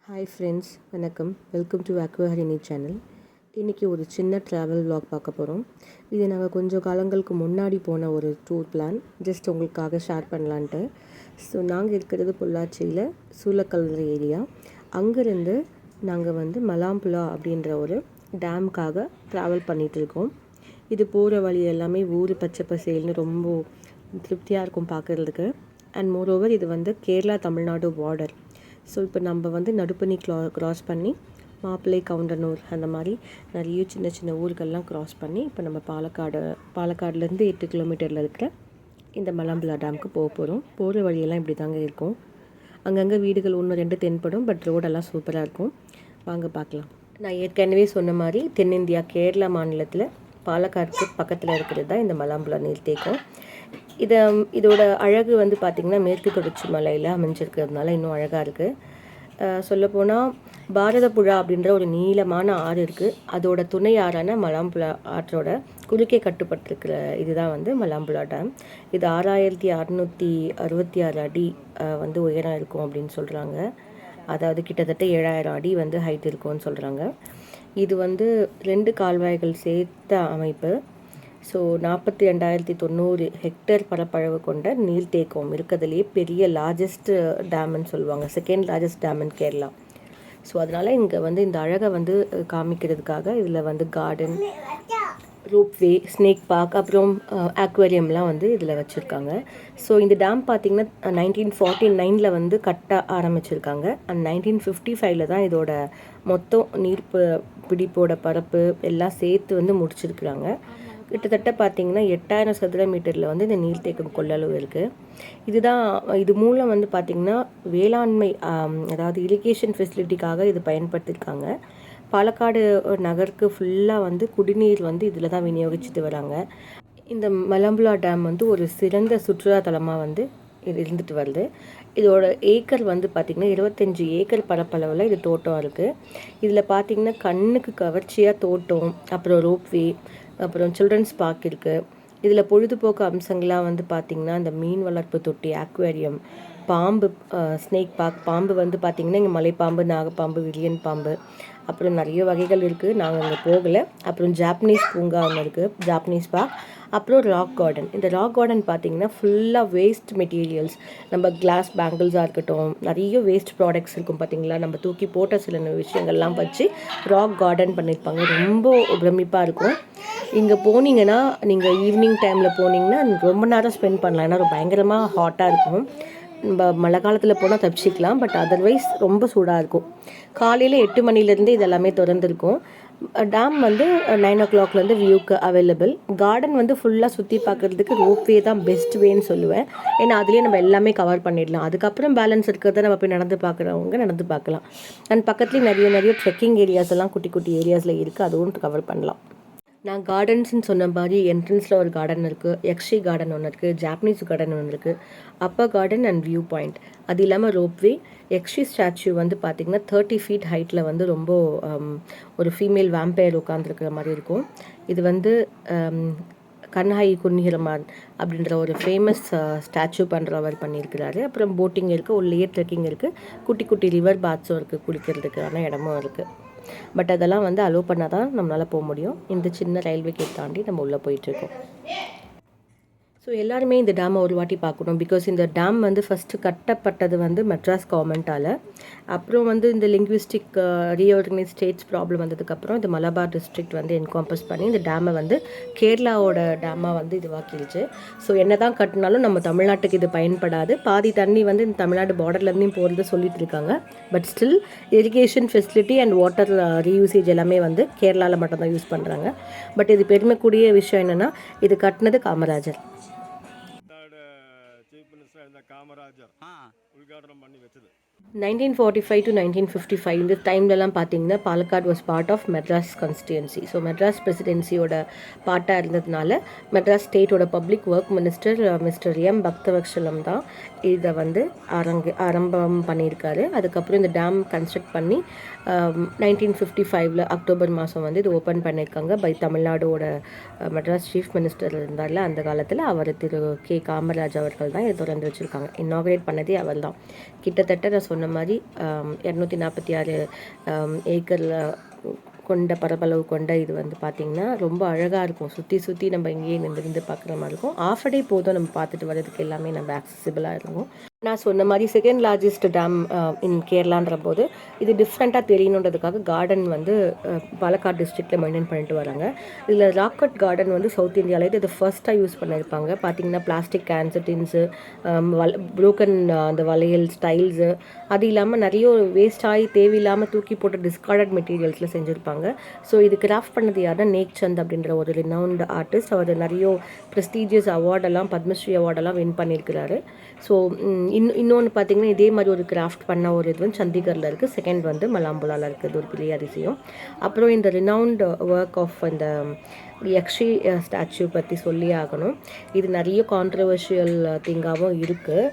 Hi friends, வணக்கம். Welcome to அக்வாஹரிணி channel. இன்றைக்கி ஒரு சின்ன ட்ராவல் vlog பார்க்க போகிறோம். இது நாங்கள் கொஞ்சம் காலங்களுக்கு முன்னாடி போன ஒரு டூர் பிளான். ஜஸ்ட் உங்களுக்காக ஷேர் பண்ணலான்ட்டு. ஸோ நாங்கள் இருக்கிறது பொள்ளாச்சியில் சூலக்கல்லறை ஏரியா. அங்கேருந்து நாங்கள் மலாம்புழா அப்படின்ற ஒரு டேமுக்காக ட்ராவல் பண்ணிகிட்ருக்கோம். இது போகிற வழி எல்லாமே ஊர் பச்சை பசேல்னு ரொம்ப திருப்தியாக இருக்கும் பார்க்குறதுக்கு. அண்ட் மோரோவர் இது கேரளா தமிழ்நாடு பார்டர். ஸோ இப்போ நம்ம நடுப்பணி க்ராஸ் பண்ணி மாப்பிள்ளை கவுண்டனூர் அந்த மாதிரி நிறைய சின்ன சின்ன ஊர்கள்லாம் க்ராஸ் பண்ணி இப்போ நம்ம பாலக்காடுலேருந்து 8 கிலோமீட்டரில் இருக்கிற இந்த மலாம்புழா டேமுக்கு போகிறோம். போகிற வழியெல்லாம் இப்படி தாங்க இருக்கும். அங்கங்கே வீடுகள் 1-2 தென்படும், பட் ரோடெல்லாம் சூப்பராக இருக்கும். வாங்க பார்க்கலாம். நான் ஏற்கனவே சொன்ன மாதிரி தென்னிந்தியா கேரளா மாநிலத்தில் பாலக்காடுக்கு பக்கத்தில் இருக்கிறது தான் இந்த மலாம்புழா நீர்த்தேக்கம். இதோட அழகு பார்த்திங்கன்னா மேற்கு தொடர்ச்சி மலையில் அமைஞ்சிருக்கிறதுனால இன்னும் அழகாக இருக்குது. சொல்லப்போனால் பாரதப்புழா அப்படின்ற ஒரு நீளமான ஆறு இருக்குது. அதோட துணை ஆறான மலாம்புழா ஆற்றோட குறுக்கே கட்டுப்பட்டிருக்கிற இதுதான் மலாம்புழா டேம். இது 6666 அடி உயரம் இருக்கும் அப்படின்னு சொல்கிறாங்க. அதாவது கிட்டத்தட்ட 7000 அடி ஹைட் இருக்கும்னு சொல்கிறாங்க. இது 2 கால்வாய்கள் சேர்த்த அமைப்பு. ஸோ 42,900 ஹெக்டேர் பரப்பளவு கொண்ட நீர்த்தேக்கம் இருக்கிறதுலேயே பெரிய லார்ஜஸ்ட் டேம்னு சொல்லுவாங்க. Second largest dam in Kerala. So அதனால் இங்கே இந்த அழகை காமிக்கிறதுக்காக இதில் கார்டன், ரோப்வே, ஸ்னேக் பார்க், அப்புறம் ஆக்வேரியம்லாம் இதில் வச்சுருக்காங்க. ஸோ இந்த டேம் பார்த்திங்கன்னா 1949 கட்ட ஆரம்பிச்சிருக்காங்க. அண்ட் 1955 தான் இதோட மொத்தம் நீர் பிடிப்போட பரப்பு எல்லாம் சேர்த்து முடிச்சிருக்கிறாங்க. கிட்டத்தட்ட பார்த்திங்கன்னா 8000 சதுர மீட்டரில் இந்த நீர்த்தேக்கம் கொள்ளளவு இருக்குது. இது மூலம் பார்த்திங்கன்னா வேளாண்மை, அதாவது இரிகேஷன் ஃபெசிலிட்டிக்காக இது பயன்படுத்தியிருக்காங்க. பாலக்காடு நகருக்கு ஃபுல்லாக குடிநீர் இதில் தான் விநியோகிச்சுட்டு வராங்க. இந்த மலாம்புழா டேம் ஒரு சிறந்த சுற்றுலா தலமாக இது இருந்துட்டு வருது. இதோட ஏக்கர் பார்த்திங்கன்னா 25 ஏக்கர் பரப்பளவில் இது தோட்டம் இருக்குது. இதில் பார்த்திங்கன்னா கண்ணுக்கு கவர்ச்சியாக தோட்டம், அப்புறம் ரோப்வே, அப்புறம் சில்ட்ரன்ஸ் பார்க் இருக்குது. இதில் பொழுதுபோக்கு அம்சங்களாக பார்த்திங்கன்னா இந்த மீன் வளர்ப்பு தொட்டி, ஆக்வேரியம், பாம்பு, ஸ்னேக் பார்க். பாம்பு பார்த்திங்கன்னா இங்கே மலைப்பாம்பு, நாகப்பாம்பு, விரியன் பாம்பு, அப்புறம் நிறைய வகைகள் இருக்குது. நாங்கள் அங்கே போகலை. அப்புறம் ஜாப்பனீஸ் பூங்கா ஒன்று இருக்குது, ஜாப்பனீஸ் பார்க். அப்புறம் ராக் கார்டன். இந்த ராக் கார்டன் பார்த்திங்கன்னா ஃபுல்லாக வேஸ்ட் மெட்டீரியல்ஸ், நம்ம கிளாஸ் பேங்கிள்ஸாக இருக்கட்டும், நிறைய வேஸ்ட் ப்ராடக்ட்ஸ் இருக்கும் பார்த்திங்களா. நம்ம தூக்கி போட்ட சில விஷயங்கள்லாம் வச்சு ராக் கார்டன் பண்ணியிருப்பாங்க. ரொம்ப பிரமிப்பாக இருக்கும். இங்கே போனீங்கன்னா, நீங்கள் ஈவினிங் டைமில் போனீங்கன்னா ரொம்ப நேரம் ஸ்பெண்ட் பண்ணலாம். ஏன்னா பயங்கரமாக ஹாட்டாக இருக்கும். நம்ம மழை காலத்தில் போனால் தப்பிச்சிக்கலாம், பட் அதர்வைஸ் ரொம்ப சூடாக இருக்கும். காலையில் 8 மணிலேருந்து இதெல்லாமே திறந்துருக்கும். டேம் 9 o'clockலேருந்து வியூக்கு அவைலபிள். கார்டன் ஃபுல்லாக சுற்றி பார்க்குறதுக்கு ரோப்வே தான் பெஸ்ட் வேன்னு சொல்லுவேன். ஏன்னா அதுலேயே நம்ம எல்லாமே கவர் பண்ணிடலாம். அதுக்கப்புறம் பேலன்ஸ் இருக்கிறத நம்ம போய் நடந்து பார்க்குறவங்க நடந்து பார்க்கலாம். அண்ட் பக்கத்துலேயும் நிறைய ட்ரெக்கிங் ஏரியாஸ் எல்லாம் குட்டி குட்டி ஏரியாஸில் இருக்குது, அதுவும் கவர் பண்ணலாம். நான் கார்டன்ஸ்ன்னு சொன்ன மாதிரி என்ட்ரன்ஸில் ஒரு கார்டன் இருக்குது, யக்ஷி கார்டன் ஒன்று இருக்குது, ஜாப்பனீஸ் கார்டன் ஒன்று இருக்குது, upper garden and view point. அது இல்லாமல் ரோப்வே. யக்ஷி ஸ்டாச்சு பார்த்திங்கன்னா 30 feet ஹைட்டில் ரொம்ப ஒரு ஃபீமேல் வேம்பயர் உட்காந்துருக்கிற மாதிரி இருக்கும். இது கண்ணாயி குன்னிரமான் அப்படின்ற ஒரு ஃபேமஸ் ஸ்டாச்சு பண்ணுறவர் பண்ணியிருக்கிறாரு. அப்புறம் போட்டிங் இருக்குது, உள்ளே ட்ரெக்கிங் இருக்குது, குட்டி குட்டி ரிவர் பாத்ஸும் இருக்குது, குளிக்கிறதுக்கான இடமும் இருக்குது. பட் அதெல்லாம் அலோவ் பண்ணால் தான் நம்மளால் போக முடியும். இந்த சின்ன ரயில்வே கேட் தாண்டி நம்ம உள்ளே போயிட்டுருக்கோம். ஸோ எல்லாருமே இந்த டேமை ஒரு வாட்டி பார்க்கணும். பிகாஸ் இந்த டேம் ஃபஸ்ட்டு கட்டப்பட்டது மெட்ராஸ் கவர்மெண்ட்டால். அப்புறம் இந்த லிங்குவிஸ்டிக் ரீஆர்கனைஸ் ஸ்டேட்ஸ் ப்ராப்ளம் வந்ததுக்கப்புறம் இந்த மலபார் டிஸ்ட்ரிக்ட் என்காம்பஸ் பண்ணி இந்த டேமை கேரளாவோட டேமாக இதுவாக்கிடுச்சு. ஸோ என்ன தான் கட்டினாலும் நம்ம தமிழ்நாட்டுக்கு இது பயன்படாது. பாதி தண்ணி இந்த தமிழ்நாடு பார்டர்லேருந்தையும் போகிறது சொல்லிட்டு இருக்காங்க. But still irrigation facility and water reusage எல்லாமே கேரளாவில் மட்டும்தான் யூஸ் பண்ணுறாங்க. பட் இது பெருமைக்கூடிய விஷயம் என்னென்னா, இது கட்டினது காமராஜர். காமராஜர் உദ്ഘാടനം பண்ணி வச்சது 1945 to 1955. இந்த டைம்லலாம் பார்த்தீங்கன்னா Palakkad was part of Madras constituency. So Madras பிரசிடென்சியோட பார்ட்டாக இருந்ததுனால மெட்ராஸ் ஸ்டேட்டோட public work minister mister M Bhaktavatsalam தான் இதை வந்து ஆரம்பம் பண்ணியிருக்காரு. அதுக்கப்புறம் இந்த டேம் கன்ஸ்ட்ரக்ட் பண்ணி 1955 அக்டோபர் மாதம் வந்து இது ஓப்பன் பண்ணியிருக்காங்க பை தமிழ்நாடோட மெட்ராஸ் சீஃப் மினிஸ்டர் இருந்தார்ல அந்த காலத்தில், அவர் திரு கே காமராஜ் அவர்கள் தான் இதை திறந்து வச்சுருக்காங்க. இன்னாகிரேட் பண்ணதே அவர் தான். கிட்டத்தட்ட நான் சொன்ன மாதிரி 246 ஏக்கரில் கொண்ட பரப்பளவு கொண்ட இது வந்து பார்த்திங்கன்னா ரொம்ப அழகாக இருக்கும். சுற்றி சுற்றி நம்ம இங்கேயே நின்று பார்க்குற மாதிரி இருக்கும். ஆஃப் டே போதும் நம்ம பார்த்துட்டு வர்றதுக்கு எல்லாமே நம்ம ஆக்சசிபிளாக இருக்கும். நான் சொன்ன மாதிரி செகண்ட் லார்ஜஸ்ட் டேம் இன் கேரளான்ற போது இது டிஃப்ரெண்ட்டாக தெரியணுன்றதுக்காக கார்டன் வந்து பாலக்காடு டிஸ்ட்ரிக்டில் மெயின்டைன் பண்ணிட்டு வராங்க. இதில் ராக்கட் கார்டன் வந்து சவுத் இந்தியாவில் இது ஃபர்ஸ்ட்டாக யூஸ் பண்ணியிருப்பாங்க. பார்த்திங்கன்னா பிளாஸ்டிக் கேன்ஸு, டின்ஸு, ப்ரோக்கன் அந்த வளையல் ஸ்டைல்ஸு, அது இல்லாமல் நிறைய வேஸ்ட் ஆகி தேவையில்லாமல் தூக்கி போட்டு டிஸ்கார்டட் மெட்டீரியல்ஸில் செஞ்சுருப்பாங்க. ஸோ இது கிராஃப்ட் பண்ணது யாருன்னா நேக் சந்த் அப்படின்ற ஒரு ரினவுண்ட் ஆர்டிஸ்ட். அவர் நிறைய ப்ரெஸ்டீஜியஸ் அவார்டெல்லாம், பத்மஸ்ரீ அவார்டெல்லாம் வின் பண்ணியிருக்கிறாரு. ஸோ இன்னொன்று பார்த்திங்கன்னா இதே மாதிரி ஒரு கிராஃப்ட் பண்ண ஒரு இது வந்து சண்டிகரில் இருக்குது. செகண்ட் வந்து மலாம்புலாவில் இருக்குது, ஒரு பெரிய அதிசயம். அப்புறம் இந்த ரினவுண்ட் ஒர்க் ஆஃப் இந்த யக்ஷி ஸ்டாச்சு பற்றி சொல்லி ஆகணும். இது நிறைய கான்ட்ரவர்ஷியல் திங்காகவும் இருக்குது.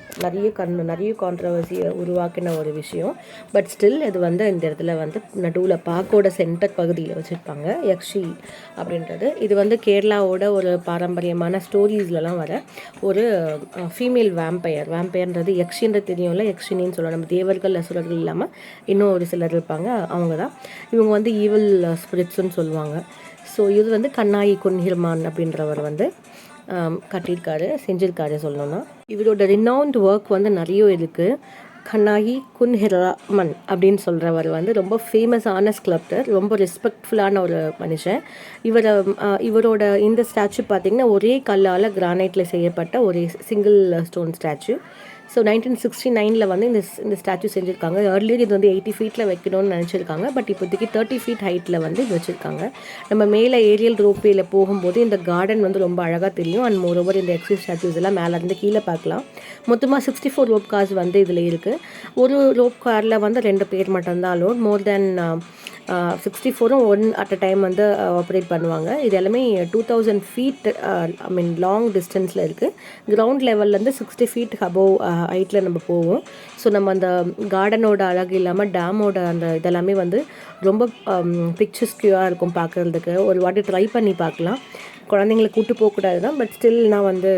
நிறைய கான்ட்ரவர்சியை உருவாக்கின ஒரு விஷயம். பட் ஸ்டில் இது வந்து இந்த இடத்துல வந்து நடுவில் பாக்கோட சென்டர் பகுதியில் வச்சுருப்பாங்க யக்ஷி அப்படின்றது. இது வந்து கேரளாவோட ஒரு பாரம்பரியமான ஸ்டோரிஸ்லலாம் வர ஒரு ஃபீமேல் வேம்பயர்ன்றது யக்ஷின்றது தெரியும்ல, யக்ஷினின்னு சொல்லுவோம். நம்ம தேவர்கள் அசுரர்கள் இல்லாமல் இன்னும் ஒரு சிலர் இருப்பாங்க, அவங்க தான். இவங்க வந்து ஈவில் ஸ்பிரிட்ஸ்ன்னு சொல்லுவாங்க. ஸோ இது வந்து கண்ணாயி குன்ஹிர்மான் அப்படின்றவர் வந்து செஞ்சுருக்காரு சொல்லணும்னா. இவரோட ரினவுண்ட் ஒர்க் வந்து நிறைய இருக்குது. கண்ணாயி குன்ஹிர்மான் அப்படின்னு சொல்கிறவர் வந்து ரொம்ப ஃபேமஸான ஸ்கல்ப்டர், ரொம்ப ரெஸ்பெக்ட்ஃபுல்லான ஒரு மனுஷன். இவரோட இந்த ஸ்டாச்சு பார்த்திங்கன்னா ஒரே கல்லால் கிரானைட்டில் செய்யப்பட்ட ஒரு சிங்கிள் ஸ்டோன் ஸ்டாச்சு. ஸோ 1969 வந்து இந்த ஸ்டாச்சு செஞ்சுருக்காங்க. ஏர்லியர் இது வந்து 80 ஃபீட்டில் வைக்கணும்னு நினச்சிருக்காங்க. பட் இப்போதைக்கு 30 ஃபீட் ஹைட்டில் வந்து இது வச்சுருக்காங்க. நம்ம மேலே ஏரியல் ரோப்வேயில் போகும்போது இந்த கார்டன் வந்து ரொம்ப அழகாக தெரியும். அண்ட் மோரோவர் இந்த எக்ஸிஸ் ஸ்டாச்சுஸ் எல்லாம் மேலேருந்து கீழே பார்க்கலாம். மொத்தமாக 64 ரோப் கார்ஸ் வந்து இதில் இருக்குது. ஒரு ரோப் காரில் வந்து 2 பேர் மட்டும்தான் அலோட். மோர் தென் 64ம் ஒன் அட் அ டைம் வந்து ஆப்ரேட் பண்ணுவாங்க. இது எல்லாமே 2000 ஃபீட் லாங் டிஸ்டன்ஸில் இருக்குது. கிரவுண்ட் லெவல்லேருந்து 60 ஃபீட் அபோவ் ஹைட்டில் நம்ம போவோம். ஸோ நம்ம அந்த கார்டனோட அழகு இல்லாமல் டேமோட அந்த இதெல்லாமே வந்து ரொம்ப பிக்சர்ஸ்கியூவாக இருக்கும் பார்க்குறதுக்கு. ஒரு வாட்டி ட்ரை பண்ணி பார்க்கலாம். குழந்தைங்களை கூப்பிட்டு போகக்கூடாது தான், பட் ஸ்டில் நான் வந்து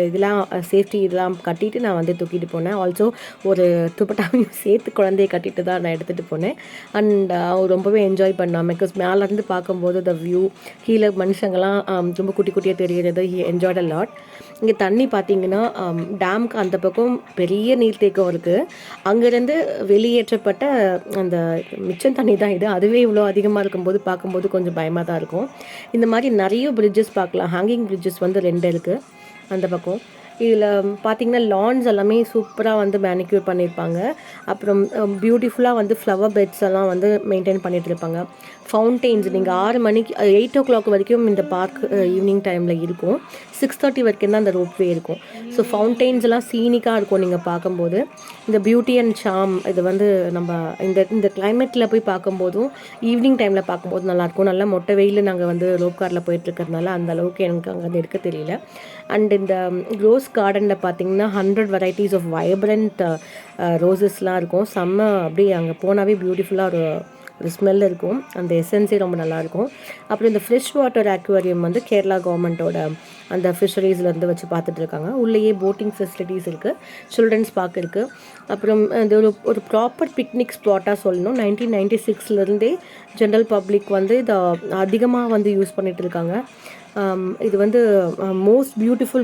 இதெல்லாம் சேஃப்டி இதெல்லாம் கட்டிட்டு நான் வந்து தூக்கிட்டு போனேன். ஆல்சோ ஒரு துப்பட்டாவையும் சேர்த்து குழந்தைய கட்டிட்டு தான் நான் எடுத்துகிட்டு போனேன். அண்ட் ரொம்பவே என்ஜாய் பண்ணான். பிகாஸ் மேலேருந்து பார்க்கும்போது த வியூ, கீழே மனுஷங்கள்லாம் ரொம்ப குட்டி குட்டியாக தெரிகிறது. He enjoyed a lot. இங்கே தண்ணி பார்த்திங்கன்னா டேமுக்கு அந்த பக்கம் பெரிய நீர்த்தேக்கம் இருக்குது. அங்கேருந்து வெளியேற்றப்பட்ட அந்த மிச்சம் தண்ணி தான் இது. அதுவே இவ்வளோ அதிகமாக இருக்கும்போது பார்க்கும்போது கொஞ்சம் பயமாக தான் இருக்கும். இந்த மாதிரி நிறைய பிரிட்ஜஸ் பார்க்கலாம். ஹேங்கிங் பிரிட்ஜஸ் வந்து 2 இருக்குது அந்த பக்கம். இதில் பார்த்திங்கன்னா லான்ஸ் எல்லாமே சூப்பராக வந்து மேனிக்யூர் பண்ணியிருப்பாங்க. அப்புறம் பியூட்டிஃபுல்லாக வந்து ஃப்ளவர் பெட்ஸ் எல்லாம் வந்து மெயின்டைன் பண்ணிகிட்டு இருப்பாங்க. ஃபவுண்டெயின்ஸ் நீங்கள் 6 மணிக்கு 8 o'clock வரைக்கும் இந்த பார்க் ஈவினிங் டைமில் இருக்கும். 6:30 வரைக்கும் தான் அந்த ரோப்வே இருக்கும். ஸோ ஃபவுண்டெயின்ஸ் எல்லாம் சீனிக்காக இருக்கும் நீங்கள் பார்க்கும்போது. இந்த பியூட்டி அண்ட் சாம் இது வந்து நம்ம இந்த கிளைமேட்டில் போய் பார்க்கும்போதும் ஈவினிங் டைமில் பார்க்கும்போது நல்லாயிருக்கும். நல்லா மொட்டை வெயில் நாங்கள் வந்து ரோப் காரில் போயிட்டுருக்கிறதுனால அந்த அளவுக்கு எனக்கு அங்கே வந்து எடுக்க தெரியல. அண்ட் இந்த ரோஸ் கார்டனில் பார்த்திங்கன்னா 100 வெரைட்டிஸ் ஆஃப் வைப்ரண்ட் ரோசஸ்லாம் இருக்கும். செம்ம அப்படியே அங்கே போனாவே பியூட்டிஃபுல்லாக ஒரு ஸ்மெல் இருக்கும். அந்த எசன்ஸே ரொம்ப நல்லாயிருக்கும். அப்புறம் இந்த ஃப்ரெஷ் வாட்டர் அக்வேரியம் வந்து கேரளா கவர்மெண்ட்டோட அந்த ஃபிஷரிஸ்லேருந்து வச்சு பார்த்துட்ருக்காங்க. உள்ளேயே போட்டிங் ஃபெசிலிட்டிஸ் இருக்குது, சில்ட்ரன்ஸ் பார்க் இருக்குது. அப்புறம் இந்த ஒரு ப்ராப்பர் பிக்னிக் ஸ்பாட்டாக சொல்லணும். 1996 ஜென்ரல் பப்ளிக் வந்து இதை அதிகமாக வந்து யூஸ் பண்ணிகிட்டு இருக்காங்க. இது வந்து மோஸ்ட் பியூட்டிஃபுல்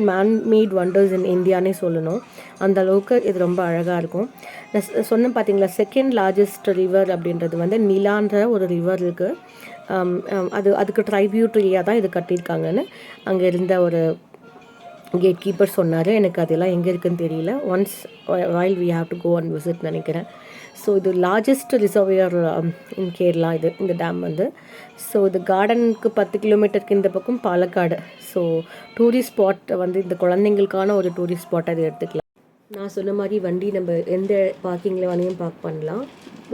மேட் வண்டர்ஸ் இன் இந்தியானே சொல்லணும். அந்த அளவுக்கு இது ரொம்ப அழகாக இருக்கும். நான் சொன்னேன் பார்த்தீங்களா, செகண்ட் லார்ஜஸ்ட் ரிவர் அப்படின்றது வந்து நிலான்ற ஒரு ரிவர் இருக்குது. அதுக்கு ட்ரைபியூட்டரியாக தான் இது கட்டியிருக்காங்கன்னு அங்கே இருந்த ஒரு கேட் கீப்பர் சொன்னார். எனக்கு அதெல்லாம் எங்கே இருக்குதுன்னு தெரியல. Once while we have to go and visit நினைக்கிறேன். ஸோ இது லார்ஜஸ்ட் ரிசர்வியர் இன் கேரளா இந்த டேம் வந்து. ஸோ இது கார்டனுக்கு 10 கிலோமீட்டருக்கு இந்த பக்கம் பாலக்காடு. ஸோ டூரிஸ்ட் ஸ்பாட் வந்து இந்த குழந்தைங்களுக்கான ஒரு டூரிஸ்ட் ஸ்பாட்டை அதை எடுத்துக்கலாம். நான் சொன்ன மாதிரி வண்டி நம்ம எந்த பார்க்கிங்கில் வேணையும் பார்க் பண்ணலாம்.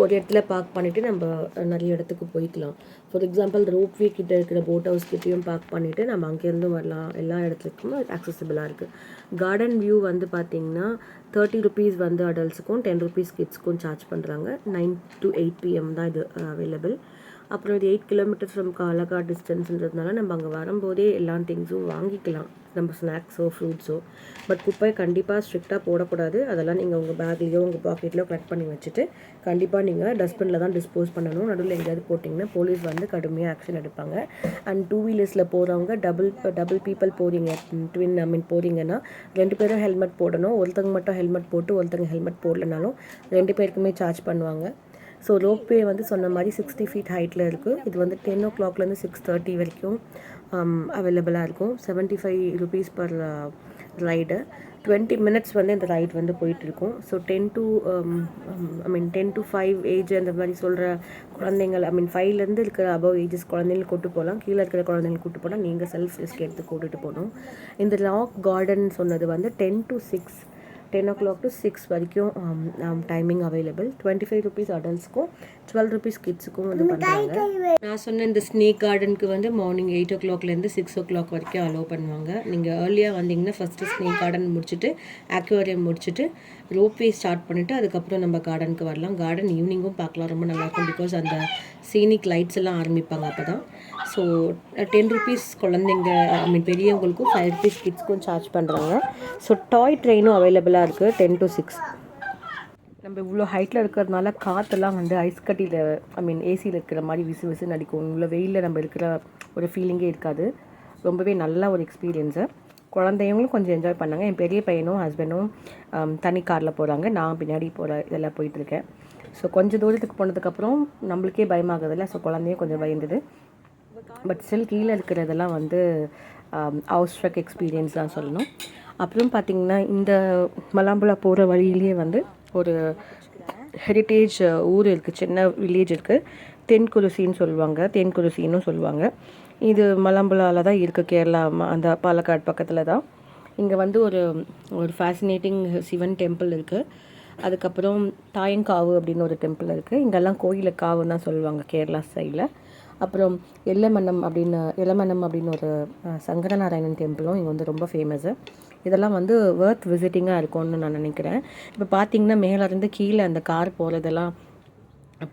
ஒரு இடத்துல பார்க் பண்ணிவிட்டு நம்ம நிறைய இடத்துக்கு போய்க்கலாம். ஃபார் எக்ஸாம்பிள் ரோப்வே கிட்ட இருக்கிற போட் ஹவுஸ் கிட்டேயும் பார்க் பண்ணிவிட்டு நம்ம அங்கேருந்தும் வரலாம். எல்லா இடத்துக்குமே அக்சசிபிளாக இருக்குது. கார்டன் வியூ வந்து பார்த்திங்கன்னா 30 ருபீஸ் வந்து அடல்ட்ஸுக்கும் 10 ருபீஸ் கிட்ஸ்க்கும் சார்ஜ் பண்ணுறாங்க. 9 to 8 PM தான் இது அவைலபிள். அப்புறம் இது 8 கிலோமீட்டர் ஃப்ரம் காலகாட் டிஸ்டன்ஸ்ன்றதுனால நம்ம அங்கே வரும்போதே எல்லா திங்ஸும் வாங்கிக்கலாம், நம்ம ஸ்நாக்ஸோ ஃப்ரூட்ஸோ. பட் குப்பை கண்டிப்பாக ஸ்ட்ரிக்டாக போடக்கூடாது. அதெல்லாம் நீங்கள் உங்கள் பேக்லேயோ உங்கள் பாக்கெட்லேயோ கலெக்ட் பண்ணி வச்சுட்டு கண்டிப்பாக நீங்கள் டஸ்ட்பினில் தான் டிஸ்போஸ் பண்ணணும். நடுவில் எங்கேயாவது போட்டிங்கன்னா போலீஸ் வந்து கடுமையாக ஆக்ஷன் எடுப்பாங்க. அண்ட் 2 வீலர்ஸில் போகிறவங்க டபுள் பீப்பிள் போகிறீங்க, போகிறீங்கன்னா 2 பேரும் ஹெல்மெட் போடணும். ஒருத்தங்க மட்டும் ஹெல்மெட் போட்டு ஒருத்தங்க ஹெல்மெட் போடலனாலும் 2 பேருக்குமே சார்ஜ் பண்ணுவாங்க. ஸோ ரோப்வே வந்து சொன்ன மாதிரி 60 feet ஹைட்டில் இருக்குது. இது வந்து 10 o'clockலேருந்து 6:30 வரைக்கும் அவைலபிளாக இருக்கும். 75 rupees per ரைடு. 20 minutes வந்து இந்த ரைட் வந்து போயிட்டுருக்கும். ஸோ 10 to 5 ஏஜ் அந்த மாதிரி சொல்கிற குழந்தைங்கள், 5லேருந்து இருக்கிற அபவ் ஏஜஸ் குழந்தைங்களுக்கு கூட்டு போகலாம். கீழே இருக்கிற குழந்தைங்களுக்கு கூட்டு போனால் நீங்கள் செல்ஃப் ரிஸ்க் எடுத்து கூட்டிகிட்டு போகணும். இந்த ராக் கார்டன் சொன்னது வந்து 10 o'clock to 6 வரைக்கும் டைமிங் அவைலபிள். 25 rupees அடல்ட்ஸ்க்கும் 12 rupees கிட்ஸுக்கும் வந்து பண்ணுறாங்க. நான் சொன்ன இந்த ஸ்னேக் கார்டனுக்கு வந்து மார்னிங் 8 o'clockலேருந்து 6 o'clock வரைக்கும் அலோவ் பண்ணுவாங்க. நீங்கள் ஏர்லியாக வந்தீங்கன்னா ஃபஸ்ட்டு ஸ்னேக் கார்டன் முடிச்சுட்டு அக்வேரியம் முடிச்சுட்டு ரோப்வே ஸ்டார்ட் பண்ணிவிட்டு அதுக்கப்புறம் நம்ம கார்டனுக்கு வரலாம். கார்டன் ஈவினிங்கும் பார்க்கலாம், ரொம்ப நல்லாயிருக்கும். பிகாஸ் அந்த சீனிக் லைட்ஸ் எல்லாம் ஆரம்பிப்பாங்க அப்போ தான். ஸோ 10 rupees குழந்தைங்க பெரியவங்களுக்கும் 5 rupees கிட்ஸ்க்கும் சார்ஜ் பண்ணுறாங்க. ஸோ டாய் ட்ரெயினும் அவைலபிளாக இருக்குது 10 to 6. நம்ம இவ்வளோ ஹைட்டில் இருக்கிறதுனால காற்றெல்லாம் வந்து ஐஸ் கட்டியில் ஏசியில் இருக்கிற மாதிரி விசு நடிக்கும். இவ்வளோ வெயிலில் நம்ம இருக்கிற ஒரு ஃபீலிங்கே இருக்காது. ரொம்பவே நல்ல ஒரு எக்ஸ்பீரியன்ஸு. குழந்தைங்களும் கொஞ்சம் என்ஜாய் பண்ணாங்க. என் பெரிய பையனும் ஹஸ்பண்டும் தனி காரில் போகிறாங்க, நான் பின்னாடி இதெல்லாம் போயிட்டுருக்கேன். ஸோ கொஞ்சம் தூரத்துக்கு போனதுக்கப்புறம் நம்மளுக்கே பயமாகுதில்ல, ஸோ குழந்தையும் கொஞ்சம் பயந்துது. பட் ஸ்டில் கீழே இருக்கிறதெல்லாம் வந்து அவுஸ்ட்ரக் எக்ஸ்பீரியன்ஸ் தான் சொல்லணும். அப்புறம் பார்த்திங்கன்னா இந்த மலாம்புலா போகிற வழியிலேயே வந்து ஒரு ஹெரிட்டேஜ் ஊர் இருக்குது, சின்ன வில்லேஜ் இருக்குது. தென்குருசின்னு சொல்லுவாங்க. இது மலாம்புலாவில் தான் இருக்குது, கேரளா அந்த பாலக்காடு பக்கத்தில் தான். இங்கே வந்து ஒரு ஃபேசினேட்டிங் சிவன் டெம்பிள் இருக்குது. அதுக்கப்புறம் தாயங்காவு அப்படின்னு ஒரு டெம்பிள் இருக்குது. இங்கெல்லாம் கோயிலுக்கு காவுன்னு தான் சொல்லுவாங்க கேரளா சைடில். அப்புறம் எல்லமனம் அப்படின்னு ஒரு சங்கரநாராயணன் டெம்பிளும் இங்கே வந்து ரொம்ப ஃபேமஸ்ஸு. இதெல்லாம் வந்து வர்த் விசிட்டிங்காக இருக்கும்னு நான் நினைக்கிறேன். இப்போ பார்த்திங்கன்னா மேலேருந்து கீழே அந்த கார் போகிறதெல்லாம்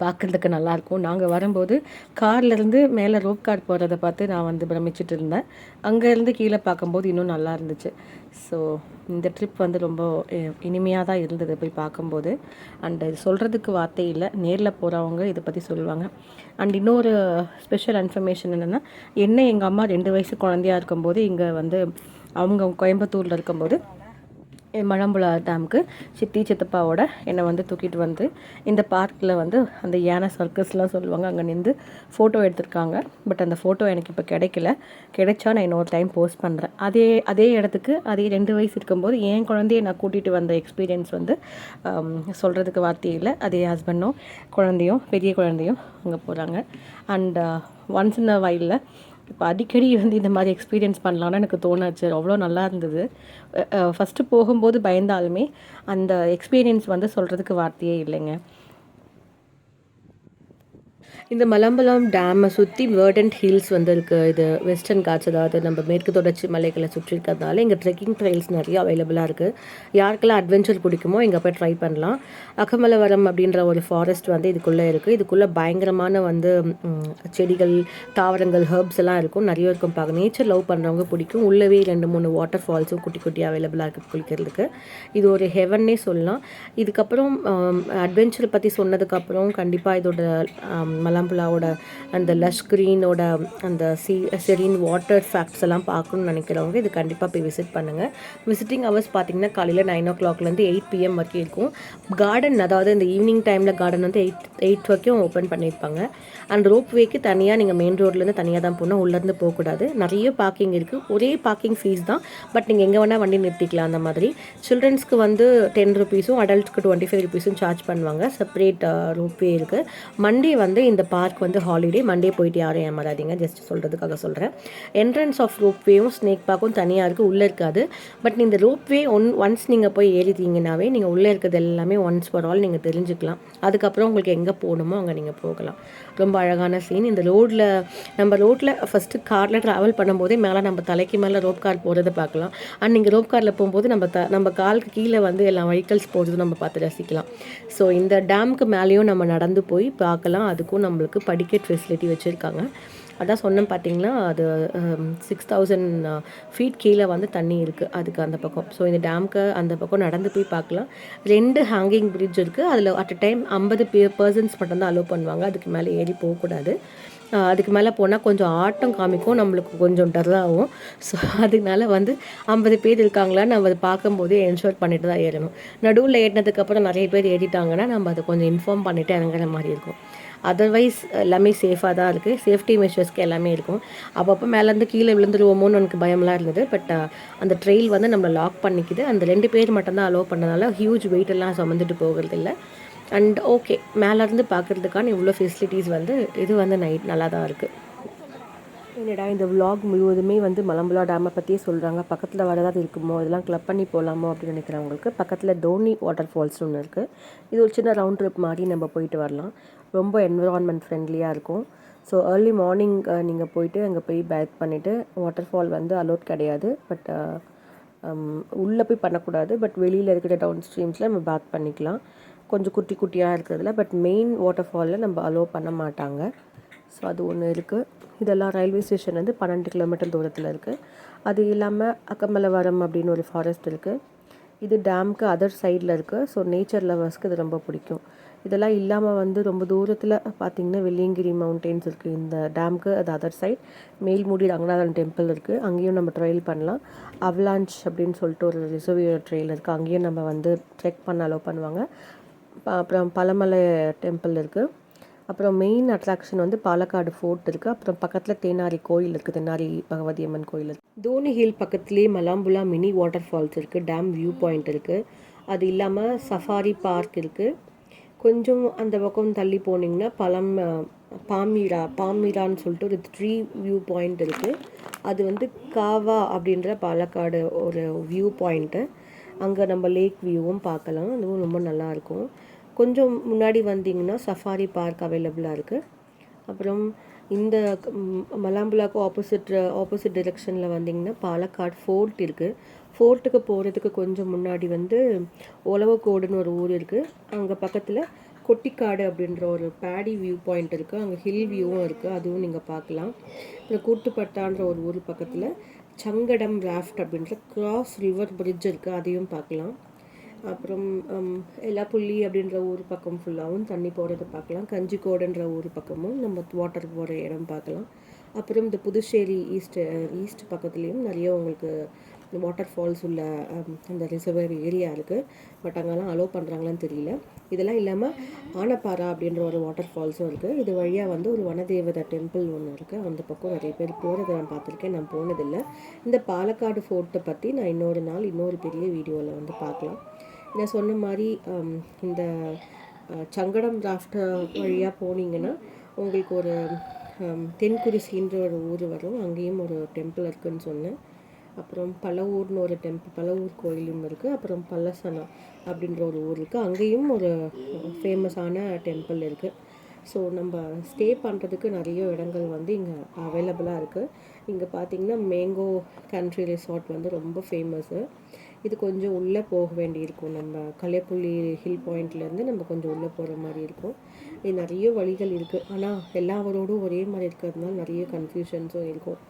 பார்க்குறதுக்கு நல்லாயிருக்கும். நாங்கள் வரும்போது கார்லேருந்து மேலே ரோப் கார் போகிறத பார்த்து நான் வந்து பிரமிச்சிட்டு இருந்தேன். அங்கேருந்து கீழே பார்க்கும்போது இன்னும் நல்லா இருந்துச்சு. ஸோ இந்த ட்ரிப் வந்து ரொம்ப இனிமையாக தான் இருந்தது போய் பார்க்கும்போது. அண்ட் இது சொல்கிறதுக்கு வார்த்தை இல்லை, நேரில் போகிறவங்க இதை பற்றி சொல்லுவாங்க. அண்ட் இன்னொரு ஸ்பெஷல் இன்ஃபர்மேஷன் என்னென்னா, எங்கள் அம்மா 2 வயசு குழந்தையாக இருக்கும்போது இங்கே வந்து அவங்க கோயம்புத்தூரில் இருக்கும்போது மலம்புலா டேமுக்கு சித்தப்பாவோட என்னை வந்து தூக்கிட்டு வந்து இந்த பார்க்கில் வந்து அந்த யானை சர்க்கஸ்லாம் சொல்லுவாங்க, அங்கே நின்று ஃபோட்டோ எடுத்திருக்காங்க. பட் அந்த ஃபோட்டோ எனக்கு இப்போ கிடைச்சா நான் இன்னொரு டைம் போஸ்ட் பண்ணுறேன். அதே இடத்துக்கு அதே 2 வயசு இருக்கும்போது என் குழந்தைய நான் கூட்டிகிட்டு வந்த எக்ஸ்பீரியன்ஸ் வந்து சொல்கிறதுக்கு வார்த்தையே இல்லை. அதே ஹஸ்பண்டும் பெரிய குழந்தையும் அங்கே போகிறாங்க. அண்ட் ஒன்ஸ் இன் அ வைலில் இப்போ அடிக்கடி வந்து இந்த மாதிரி எக்ஸ்பீரியன்ஸ் பண்ணலான்னு எனக்கு தோணாச்சு. அவ்வளோ நல்லா இருந்தது. ஃபஸ்ட்டு போகும்போது பயந்தாலுமே அந்த எக்ஸ்பீரியன்ஸ் வந்து சொல்கிறதுக்கு வார்த்தையே இல்லைங்க. இந்த மலம்பலம் டேமை சுற்றி வேர்டன்ட் ஹில்ஸ் வந்து இருக்குது. இது வெஸ்டர்ன் காட்ஸ், அதாவது நம்ம மேற்கு தொடர்ச்சி மலைகளை சுற்றி இருக்கிறதுனால இங்கே ட்ரெக்கிங் ட்ரெயில்ஸ் நிறைய அவைலபிளாக இருக்குது. யாருக்கெல்லாம் அட்வென்ச்சர் பிடிக்குமோ இங்கே போய் ட்ரை பண்ணலாம். அகமலவரம் அப்படின்ற ஒரு ஃபாரஸ்ட் வந்து இதுக்குள்ளே இருக்குது. இதுக்குள்ளே பயங்கரமான வந்து செடிகள், தாவரங்கள், ஹெர்ப்ஸ் எல்லாம் இருக்கும், நிறைய இருக்கும். பார்க்க நேச்சர் லவ் பண்ணுறவங்க பிடிக்கும். உள்ளவே 2-3 வாட்டர் ஃபால்ஸும் குட்டி அவைலபிளாக இருக்குது குளிக்கிறதுக்கு. இது ஒரு ஹெவன்னே சொல்லலாம். இதுக்கப்புறம் அட்வென்ச்சர் பற்றி சொன்னதுக்கப்புறம் கண்டிப்பாக இதோட மலம்புலாவோட அந்த லஷ் க்ரீனோட அந்த செரீன் வாட்டர் ஃபேக்ட்ஸ் எல்லாம் பார்க்கணும்னு நினைக்கிறவங்க இது கண்டிப்பாக போய் விசிட் பண்ணுங்கள். விசிட்டிங் ஹவர்ஸ் பார்த்திங்கன்னா காலையில் 9 o'clockலேருந்து 8 PM வரைக்கும் இருக்கும். கார்டன், அதாவது இந்த ஈவினிங் டைமில் கார்டன் வந்து 8 வரைக்கும் ஓப்பன் பண்ணியிருப்பாங்க. அண்ட் ரோப்வேக்கு தனியாக நீங்கள் மெயின் ரோட்லேருந்து தனியாக தான் போகணும், உள்ளேருந்து போகக்கூடாது. நிறைய பார்க்கிங் இருக்குது, ஒரே பார்க்கிங் ஃபீஸ் தான். பட் நீங்கள் எங்கே வேணால் வண்டி நிறுத்திக்கலாம். அந்த மாதிரி சில்ட்ரன்ஸ்க்கு வந்து 10 rupees, அடல்ட்ஸ்க்கு 25 rupees சார்ஜ் பண்ணுவாங்க. செப்பரேட் ரோப்வே இருக்குது. மண்டே வந்து இந்த பார்க் வந்து ஹாலிடே, மண்டே போயிட்டு யாரும் ஏமாறாதீங்க, ஜஸ்ட் சொல்கிறதுக்காக சொல்கிறேன். என்ட்ரன்ஸ் ஆஃப் ரோப்வேவும் ஸ்னேக் பார்க்கும் தனியாக இருக்குது, உள்ளே இருக்காது. பட் இந்த ரோப்வே ஒன்ஸ் நீங்கள் போய் ஏறிட்டீங்கன்னாவே நீங்கள் உள்ளே இருக்கிறது எல்லாமே ஒன்ஸ் ஃபார் ஆல் நீங்கள் தெரிஞ்சுக்கலாம். அதுக்கப்புறம் உங்களுக்கு எங்கே போகணுமோ அங்கே நீங்கள் போகலாம். ரொம்ப அழகான சீன். இந்த நம்ம ரோட்டில் ஃபஸ்ட்டு காரில் ட்ராவல் பண்ணும்போதே மேலே நம்ம தலைக்கு மேலே ரோப் கார் போகிறத பார்க்கலாம். அண்ட் நீங்கள் ரோப் காரில் போகும்போது நம்ம காலுக்கு கீழே வந்து எல்லா வெஹிக்கல்ஸ் போகிறது நம்ம பார்த்து ரசிக்கலாம். ஸோ இந்த டேமுக்கு மேலேயும் நம்ம நடந்து போய் பார்க்கலாம். அதுக்கும் நம்மளுக்கு படிக்கட் ஃபெசிலிட்டி வச்சுருக்காங்க. அதான் சொன்னேன் பார்த்தீங்களா, அது 6000 ஃபீட் கீழே வந்து தண்ணி இருக்குது அதுக்கு அந்த பக்கம். ஸோ இந்த டேமுக்கு அந்த பக்கம் நடந்து போய் பார்க்கலாம். 2 ஹேங்கிங் பிரிட்ஜ் இருக்குது. அதில் அட் அ டைம் 50 பர்சன்ஸ் மட்டும்தான் அலோவ் பண்ணுவாங்க. அதுக்கு மேலே ஏறி போகக்கூடாது. அதுக்கு மேலே போனால் கொஞ்சம் ஆட்டம் காமிக்கும், நம்மளுக்கு கொஞ்சம் டர்ராகும். ஸோ அதனால வந்து 50 பேர் இருக்காங்களான்னு நம்ம அதை பார்க்கும்போதே என்ஷோர் பண்ணிட்டு தான் ஏறணும். நடுவில் ஏறினதுக்கப்புறம் நிறைய பேர் ஏறிட்டாங்கன்னா நம்ம அதை கொஞ்சம் இன்ஃபார்ம் பண்ணிவிட்டு இறங்குற மாதிரி இருக்கும். அதர்வைஸ் எல்லாமே சேஃபாக தான் இருக்குது. சேஃப்டி மெஷர்ஸ்க்கு எல்லாமே இருக்கும். அப்பப்போ மேலேருந்து கீழே விழுந்துருவோமோன்னு எனக்கு பயம்லாம் இருந்தது. பட் அந்த ட்ரெயில் வந்து நம்மளை லாக் பண்ணிக்குது. அந்த 2 பேர் மட்டும்தான் அலோவ் பண்ணனால ஹியூஜ் வெயிட்டெல்லாம் சுமந்துட்டு போகிறது இல்லை. அண்ட் ஓகே, மேலேருந்து பார்க்குறதுக்கான இவ்வளோ ஃபெசிலிட்டிஸ் வந்து இது வந்து நைட் நல்லா தான் இருக்குது. என்னடா இந்த விலாக் முழுவதுமே வந்து மலம்புலா டேமை பற்றியே சொல்கிறாங்க, பக்கத்தில் வரதாவது இருக்குமோ, இதெல்லாம் கிளப் பண்ணி போகலாமோ அப்படின்னு நினைக்கிறவங்களுக்கு பக்கத்தில் டோனி வாட்டர் ஃபால்ஸ் ஒன்று இருக்குது. இது ஒரு சின்ன ரவுண்ட் ட்ரிப் மாதிரி நம்ம போயிட்டு வரலாம். ரொம்ப என்விரான்மெண்ட் ஃப்ரெண்ட்லியாக இருக்கும். ஸோ ஏர்லி மார்னிங் நீங்கள் போயிட்டு அங்கே போய் பேத் பண்ணிவிட்டு, வாட்டர் ஃபால் வந்து அலோட் கிடையாது. பட் உள்ளே போய் பண்ணக்கூடாது. பட் வெளியில் இருக்கிற டவுன் ஸ்ட்ரீம்ஸில் நம்ம பேத் பண்ணிக்கலாம், கொஞ்சம் குட்டி குட்டியாக இருக்கிறதுல. பட் மெயின் வாட்டர் ஃபாலில் நம்ம அலோவ் பண்ண மாட்டாங்க. ஸோ அது ஒன்று இருக்குது. இதெல்லாம் ரயில்வே ஸ்டேஷன் வந்து 12 கிலோமீட்டர் தூரத்தில் இருக்குது. அது இல்லாமல் அக்கமலவரம் அப்படின்னு ஒரு ஃபாரஸ்ட் இருக்குது. இது டேமுக்கு அதர் சைடில் இருக்குது. ஸோ நேச்சர் லவர்ஸ்க்கு இது ரொம்ப பிடிக்கும். இதெல்லாம் இல்லாமல் வந்து ரொம்ப தூரத்தில் பார்த்திங்கன்னா வெள்ளியங்கிரி மவுண்டெயின்ஸ் இருக்குது. இந்த டேமுக்கு அது அதர் சைட் மேல்மூடி ரங்கநாதன் டெம்பிள் இருக்குது. அங்கேயும் நம்ம ட்ரெயில் பண்ணலாம். அவலான்ச் அப்படின்னு சொல்லிட்டு ஒரு ரிசர்வியர் ட்ரெயில் இருக்குது. அங்கேயும் நம்ம வந்து ட்ரெக் பண்ண அலோவ் பண்ணுவாங்க. அப்புறம் பழமலை டெம்பிள் இருக்குது. அப்புறம் மெயின் அட்ராக்ஷன் வந்து பாலக்காடு ஃபோர்ட் இருக்குது. அப்புறம் பக்கத்தில் தேனாரி கோயில் இருக்குது, தேனாரி பகவதி அம்மன் கோயில் இருக்குது. தோனி ஹில் பக்கத்துலேயே மலாம்புலா மினி வாட்டர் ஃபால்ஸ் இருக்குது, டேம் வியூ பாயிண்ட் இருக்குது. அது இல்லாமல் சஃபாரி பார்க் இருக்குது. கொஞ்சம் அந்த பக்கம் தள்ளி போனீங்கன்னா பாமீரான்னு சொல்லிட்டு ஒரு 3 வியூ பாயிண்ட் இருக்குது. அது வந்து காவா அப்படின்ற பாலக்காடு ஒரு வியூ பாயிண்ட்டு. அங்கே நம்ம லேக் வியூவும் பார்க்கலாம். அதுவும் ரொம்ப நல்லாயிருக்கும். கொஞ்சம் முன்னாடி வந்தீங்கன்னா சஃபாரி பார்க் அவைலபிளாக இருக்குது. அப்புறம் இந்த மலாம்புலாக்கு ஆப்போசிட் டிரெக்ஷனில் வந்தீங்கன்னா பாலக்காடு ஃபோர்ட் இருக்குது. ஃபோர்ட்டுக்கு போகிறதுக்கு கொஞ்சம் முன்னாடி வந்து ஒலவக்கோடுன்னு ஒரு ஊர் இருக்குது. அங்கே பக்கத்தில் கொட்டிக்காடு அப்படின்ற ஒரு பேடி வியூ பாயிண்ட் இருக்குது. அங்கே ஹில் வியூவும் இருக்குது, அதுவும் நீங்கள் பார்க்கலாம். அப்புறம் கூட்டுப்பட்டான்ற ஒரு ஊர் பக்கத்தில் சங்கடம் ராஃப்ட் அப்படின்ற கிராஸ் ரிவர் பிரிட்ஜ் இருக்குது, அதையும் பார்க்கலாம். அப்புறம் எல்லாப்புள்ளி அப்படின்ற ஊர் பக்கம் ஃபுல்லாகவும் தண்ணி போகிறத பார்க்கலாம். கஞ்சிக்கோடுன்ற ஊர் பக்கமும் நம்ம வாட்டருக்கு போகிற இடம் பார்க்கலாம். அப்புறம் இந்த புதுச்சேரி ஈஸ்ட் பக்கத்துலேயும் நிறைய உங்களுக்கு வாட்டர் ஃபால்ஸ் உள்ள அந்த ரிசர்வர் ஏரியா இருக்குது. பட் அங்கெல்லாம் அலோவ் பண்ணுறாங்களான்னு தெரியல. இதெல்லாம் இல்லாமல் ஆனப்பாரா அப்படின்ற ஒரு வாட்டர் ஃபால்ஸும் இருக்குது. இது வழியாக வந்து ஒரு வனதேவதை டெம்பிள் ஒன்று இருக்குது. அந்த பக்கம் நிறைய பேர் போகிறத நான் பார்த்துருக்கேன், நான் போனதில்லை. இந்த பாலக்காடு ஃபோர்ட்டை பற்றி நான் இன்னொரு பெரிய வீடியோவில் வந்து பார்க்கலாம். நான் சொன்ன மாதிரி இந்த சங்கடம் ராஃப்ட் வழியாக போனீங்கன்னா உங்களுக்கு ஒரு தென்குறிசின்ற ஒரு ஊர் வரும். அங்கேயும் ஒரு டெம்பிள் இருக்குதுன்னு சொன்னேன். அப்புறம் பல்லவூர்னு ஒரு பல்லவூர் கோயிலும் இருக்குது. அப்புறம் பல்லசனா அப்படின்ற ஒரு ஊர் இருக்குது. அங்கேயும் ஒரு ஃபேமஸான டெம்பிள் இருக்குது. ஸோ நம்ம ஸ்டே பண்ணுறதுக்கு நிறைய இடங்கள் வந்து இங்கே அவைலபிளாக இருக்குது. இங்கே பார்த்திங்கன்னா மேங்கோ கண்ட்ரி ரிசார்ட் வந்து ரொம்ப ஃபேமஸ்ஸு. இது கொஞ்சம் உள்ளே போக வேண்டியிருக்கும். நம்ம கலைப்புள்ளி ஹில் பாயிண்ட்லேருந்து நம்ம கொஞ்சம் உள்ளே போகிற மாதிரி இருக்கும். இது நிறைய வழிகள் இருக்குது. ஆனால் எல்லாரோடும் ஒரே மாதிரி இருக்கிறதுனால நிறைய கன்ஃபியூஷன்ஸும் இருக்கும்.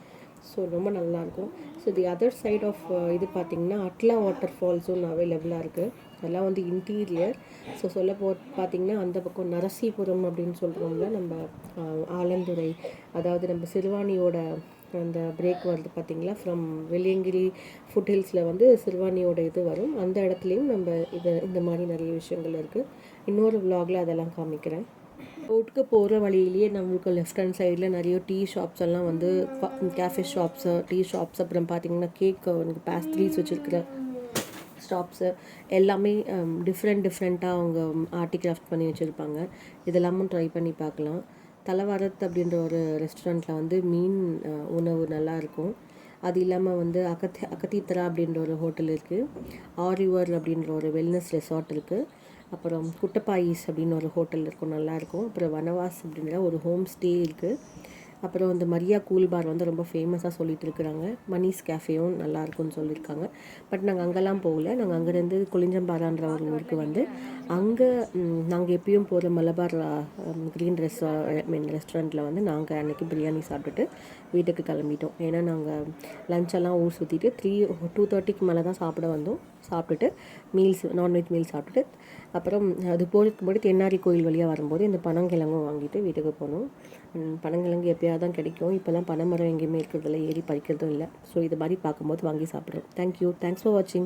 ஸோ ரொம்ப நல்லாயிருக்கும். So the other side of இது பார்த்திங்கன்னா அட்லா வாட்டர் ஃபால்ஸும் அவைலபிளாக இருக்குது. அதெல்லாம் வந்து இன்டீரியர். ஸோ பார்த்திங்கன்னா அந்த பக்கம் நரசிபுரம் அப்படின்னு சொல்கிறோம்ல, நம்ம ஆலந்துறை, அதாவது நம்ம சிறுவாணியோட அந்த பிரேக் வருது பார்த்திங்களா, ஃப்ரம் வெள்ளியங்கிரி ஃபுட்ஹில்ஸில் வந்து சிறுவாணியோட இது வரும். அந்த இடத்துலையும் நம்ம இந்த மாதிரி நிறைய விஷயங்கள் இருக்குது. இன்னொரு விலாகில் அதெல்லாம் காமிக்கிறேன். ரோட்டுக்கு போகிற வழியிலேயே நம்மளுக்கு லெஃப்ட் ஹேண்ட் சைடில் நிறைய டீ ஷாப்ஸ் எல்லாம் வந்து கேஃபே ஷாப்ஸு, டீ ஷாப்ஸ், அப்புறம் பார்த்திங்கன்னா கேக் பேஸ்ட்ரீஸ் வச்சுருக்கிற ஷாப்ஸு எல்லாமே டிஃப்ரெண்ட்டாக அவங்க ஆர்டிகிராஃப்ட் பண்ணி வச்சுருப்பாங்க. இதெல்லாமும் ட்ரை பண்ணி பார்க்கலாம். தலவாரத் அப்படின்ற ஒரு ரெஸ்டாரண்ட்டில் வந்து மீன் உணவு நல்லாயிருக்கும். அது இல்லாமல் வந்து அகத்தீத்தரா அப்படின்ற ஒரு ஹோட்டல் இருக்குது. ஆரிவர் அப்படின்ற ஒரு வெல்னஸ் ரெசார்ட் இருக்குது. அப்புறம் குட்டப்பாயிஸ் அப்படின்னு ஒரு ஹோட்டல் இருக்கும், நல்லாயிருக்கும். அப்புறம் வனவாஸ் அப்படின்ற ஒரு ஹோம் ஸ்டே இருக்குது. அப்புறம் இந்த மரியா கூல் பார் வந்து ரொம்ப ஃபேமஸாக சொல்லிட்டு இருக்கிறாங்க. மணிஸ் கேஃபேவும் நல்லாயிருக்குன்னு சொல்லியிருக்காங்க. பட் நாங்கள் அங்கெல்லாம் போகல. நாங்கள் அங்கேருந்து கொளிஞ்சம்பாறான்ற ஒரு ஊருக்கு வந்து அங்கே நாங்கள் எப்பயும் போகிற மலபார் க்ரீன் ரெஸ்டாரண்ட்டில் வந்து நாங்கள் அன்றைக்கி பிரியாணி சாப்பிட்டுட்டு வீட்டுக்கு கிளம்பிட்டோம். ஏன்னா நாங்கள் லஞ்செல்லாம் ஊர் சுற்றிட்டு 2:30 மேலே தான் சாப்பிட வந்தோம். சாப்பிட்டுட்டு நான்வெஜ் மீல்ஸ் சாப்பிட்டுட்டு அப்புறம் அது போகிறதுக்கு முன்னாடி தென்னாரி கோயில் வழியாக வரும்போது இந்த பனங்கிழங்கும் வாங்கிட்டு வீட்டுக்கு போனோம். பனங்கிழங்கு எப்போயாவது தான் கிடைக்கும். இப்போல்லாம் பனைமரம் எங்கேயுமே இருக்கிறதில்ல, ஏறி பறிக்கிறதும் இல்லை. ஸோ இது மாதிரி பார்க்கும்போது வாங்கி சாப்பிட்றோம். தேங்க்யூ. தேங்க்ஸ் ஃபார் வாட்சிங்.